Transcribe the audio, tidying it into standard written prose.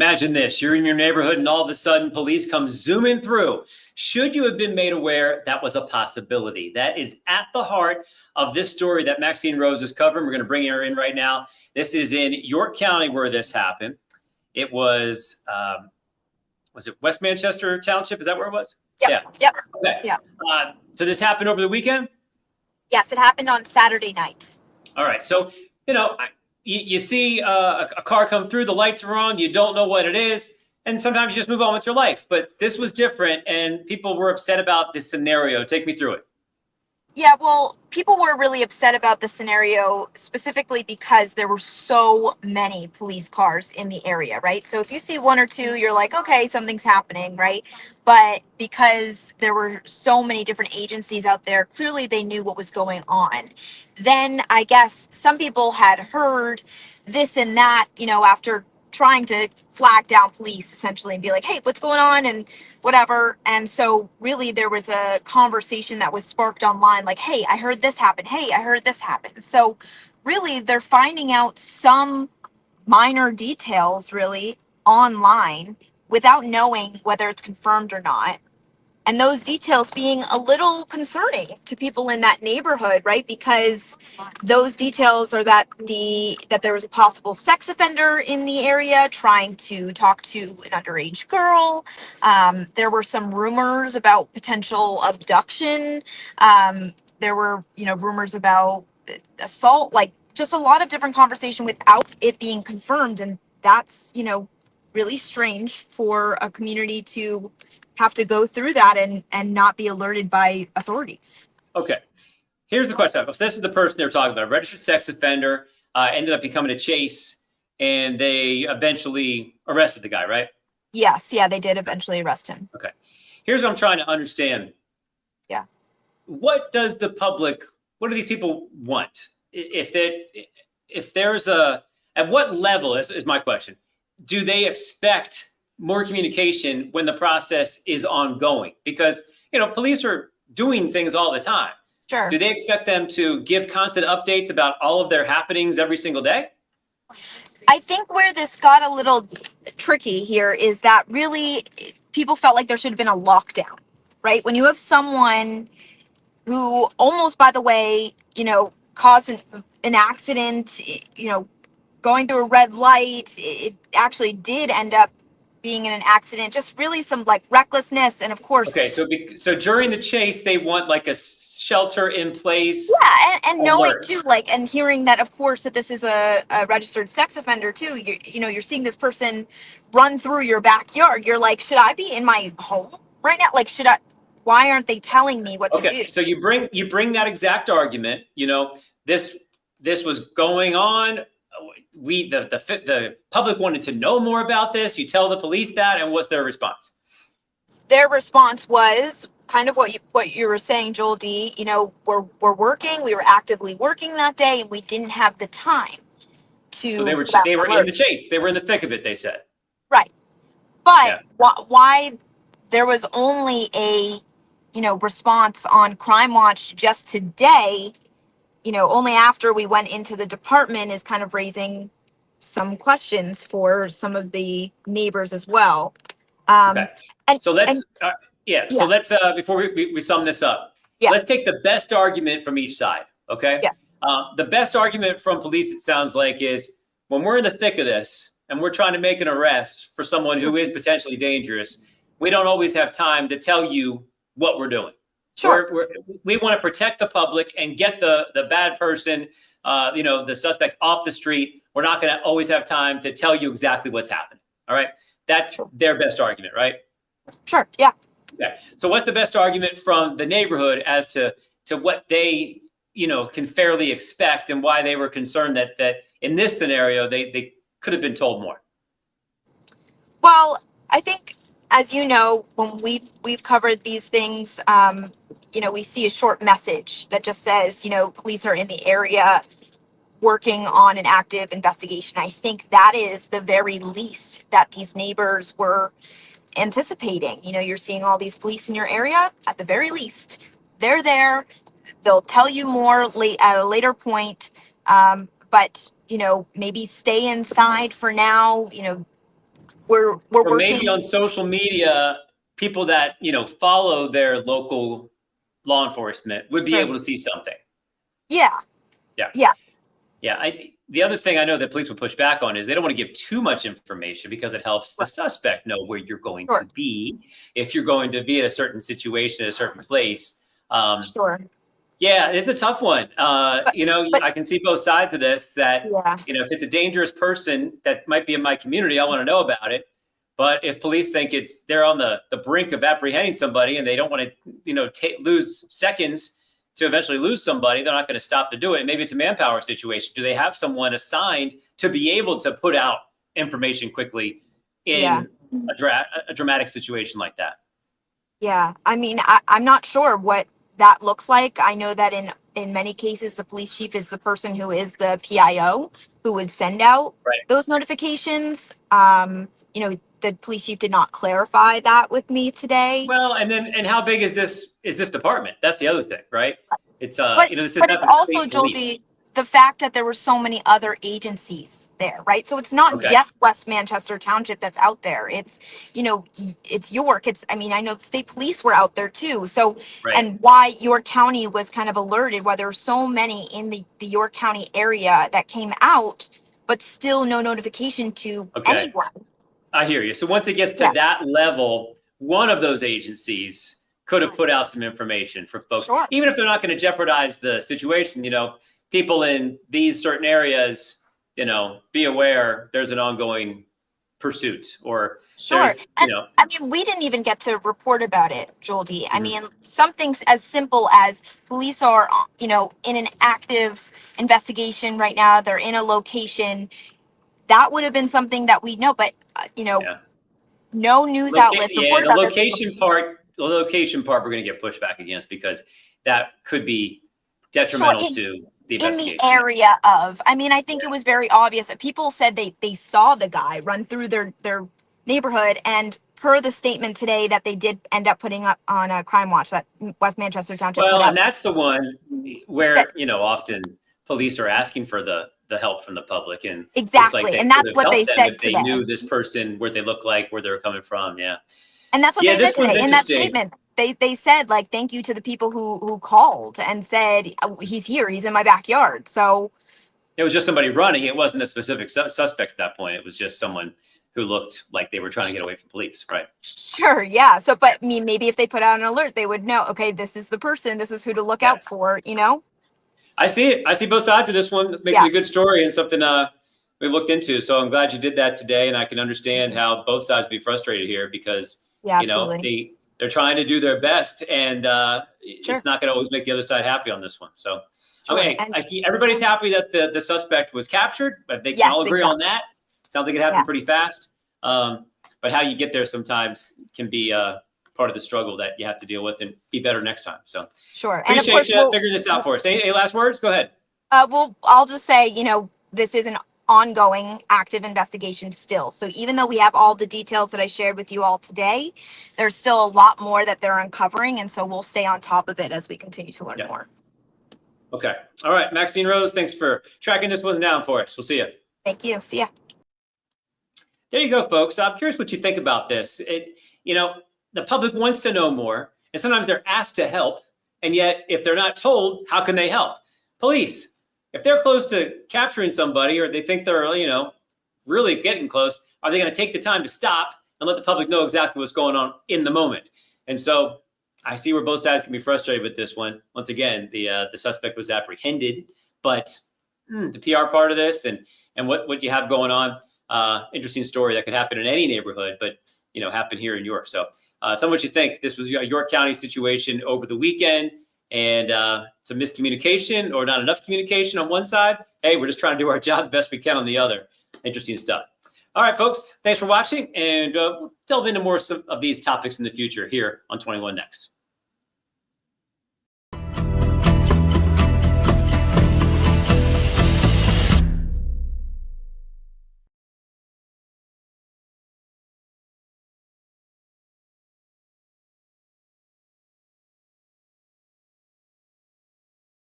imagine this. You're in your neighborhood and all of a sudden police come zooming through. Should you have been made aware that was a possibility? That is at the heart of this story that Maxine Rose is covering. We're going to bring her in right now. This is in York County where this happened. It was it West Manchester Township? Is that where it was? Yep. Yeah. Yep. Okay. Yeah. So this happened over the weekend? Yes, it happened on Saturday night. All right. So, you see a car come through, the lights are on, you don't know what it is, and sometimes you just move on with your life. But this was different, and people were upset about this scenario. Take me through it. Yeah, well, people were really upset about the scenario specifically because there were so many police cars in the area, right? So if you see one or two, you're like, okay, something's happening, right? But because there were so many different agencies out there, clearly they knew what was going on. Then I guess some people had heard this and that, after trying to flag down police essentially and be like, hey, what's going on and whatever. And so really there was a conversation that was sparked online like, hey, I heard this happen. Hey, I heard this happen. So really they're finding out some minor details really online without knowing whether it's confirmed or not. And those details being a little concerning to people in that neighborhood, right? Because those details are that there was a possible sex offender in the area trying to talk to an underage girl. There were some rumors about potential abduction. There were, rumors about assault, like just a lot of different conversation without it being confirmed. And that's, really strange for a community to have to go through that and not be alerted by authorities. Okay. Here's the question. So this is the person they were talking about, a registered sex offender, ended up becoming a chase, and they eventually arrested the guy, right? Yes. Yeah, they did eventually arrest him. Okay. Here's what I'm trying to understand. Yeah. What do these people want? If there's at what level, is my question, do they expect more communication when the process is ongoing? Because, police are doing things all the time. Sure. Do they expect them to give constant updates about all of their happenings every single day? I think where this got a little tricky here is that really people felt like there should have been a lockdown, right? When you have someone who almost, by the way, caused an accident, going through a red light, it actually did end up being in an accident, just really some like recklessness. And of course, okay, so during the chase they want like a shelter in place. Yeah, and knowing too, like, and hearing that of course that this is a registered sex offender too. You're seeing this person run through your backyard. You're like, should I be in my home right now? Like, why aren't they telling me what to do? So you bring that exact argument, this was going on. The public wanted to know more about this. You tell the police that, and what's their response? Their response was kind of what you were saying, Joel D. We're working. We were actively working that day, and we didn't have the time to. So they were in the chase. They were in the thick of it. They said. Right, but why there was only a response on Crime Watch just today? Only after we went into the department is kind of raising some questions for some of the neighbors as well. Okay. So let's before we sum this up, let's take the best argument from each side. Okay. Yeah. The best argument from police, it sounds like, is when we're in the thick of this and we're trying to make an arrest for someone who is potentially dangerous, we don't always have time to tell you what we're doing. Sure. We want to protect the public and get the bad person, the suspect off the street. We're not going to always have time to tell you exactly what's happening. All right. That's their best argument, right? Sure. Yeah. Okay. So what's the best argument from the neighborhood as to what they, can fairly expect and why they were concerned that in this scenario, they could have been told more? Well, I think, as you know, when we've covered these things, we see a short message that just says, police are in the area working on an active investigation. I think that is the very least that these neighbors were anticipating. You're seeing all these police in your area. At the very least, they're there. They'll tell you more at a later point. But maybe stay inside for now. we're Or working. maybe on social media, people that, follow their local law enforcement would be Sure. able to see something. Yeah. Yeah. Yeah. Yeah. The other thing I know that police will push back on is they don't want to give too much information because it helps the suspect know where you're going Sure. to be. If you're going to be at a certain situation, at a certain place. Sure. Yeah, it's a tough one. But I can see both sides of this that, yeah. if it's a dangerous person that might be in my community, I want to know about it. But if police think they're on the brink of apprehending somebody and they don't want to, lose seconds to eventually lose somebody, they're not going to stop to do it. And maybe it's a manpower situation. Do they have someone assigned to be able to put out information quickly in a dramatic situation like that? Yeah. I mean, I'm not sure what that looks like. I know that in many cases, the police chief is the person who is the PIO who would send out those notifications. The police chief did not clarify that with me today. Well, and how big is this department? That's the other thing, right? It's But this is it's not the also, state police. Jolty, the fact that there were so many other agencies there, right? So it's not just West Manchester Township that's out there. It's, it's York. I know the state police were out there too. So, and why York County was kind of alerted, why there were so many in the York County area that came out, but still no notification to anyone. I hear you. So once it gets to that level, one of those agencies could have put out some information for folks, even if they're not going to jeopardize the situation. People in these certain areas, be aware there's an ongoing pursuit or we didn't even get to report about it, Jolty. I mean, something as simple as police are, in an active investigation right now. They're in a location. That would have been something that we know, but no news outlets report the location part. The location part, we're going to get pushed back against because that could be detrimental to the investigation. In the area of, I think it was very obvious that people said they saw the guy run through their neighborhood, and per the statement today that they did end up putting up on a Crime Watch that West Manchester Township put up. And that's the one where often police are asking for the help from the public, and exactly, and that's what they said if they knew this person, what they look like, where they were coming from. And that's what they said today in that statement. They said, thank you to the people who called and said, he's here, he's in my backyard. So it was just somebody running. It wasn't a specific suspect at that point. It was just someone who looked like they were trying to get away from police. Right. Sure. Yeah. So, but maybe if they put out an alert, they would know, okay, this is the person, this is who to look out for, I see it. I see both sides of this one. It makes it a good story and something we looked into. So I'm glad you did that today. And I can understand how both sides would be frustrated here because, they're trying to do their best, and it's not going to always make the other side happy on this one. So, everybody's happy that the suspect was captured, but they can all agree on that. Sounds like it happened pretty fast. But how you get there sometimes can be part of the struggle that you have to deal with and be better next time. So, appreciate you figuring this out for us. Any last words? Go ahead. Well, I'll just say, this is an ongoing active investigation still. So even though we have all the details that I shared with you all today, there's still a lot more that they're uncovering. And so we'll stay on top of it as we continue to learn more. Okay. All right. Maxine Rose, thanks for tracking this one down for us. We'll see you. Thank you. See ya. There you go, folks. I'm curious what you think about this. The public wants to know more, and sometimes they're asked to help. And yet, if they're not told, how can they help? Police. If they're close to capturing somebody or they think they're, really getting close, are they going to take the time to stop and let the public know exactly what's going on in the moment? And so I see where both sides can be frustrated with this one. Once again, the suspect was apprehended, but the PR part of this and what you have going on, interesting story that could happen in any neighborhood, but, happen here in York. So tell me what you think. This was a York County situation over the weekend. And it's a miscommunication or not enough communication on one side. Hey, we're just trying to do our job the best we can on the other. Interesting stuff. All right, folks, thanks for watching. And we'll delve into more of these topics in the future here on 21 Next.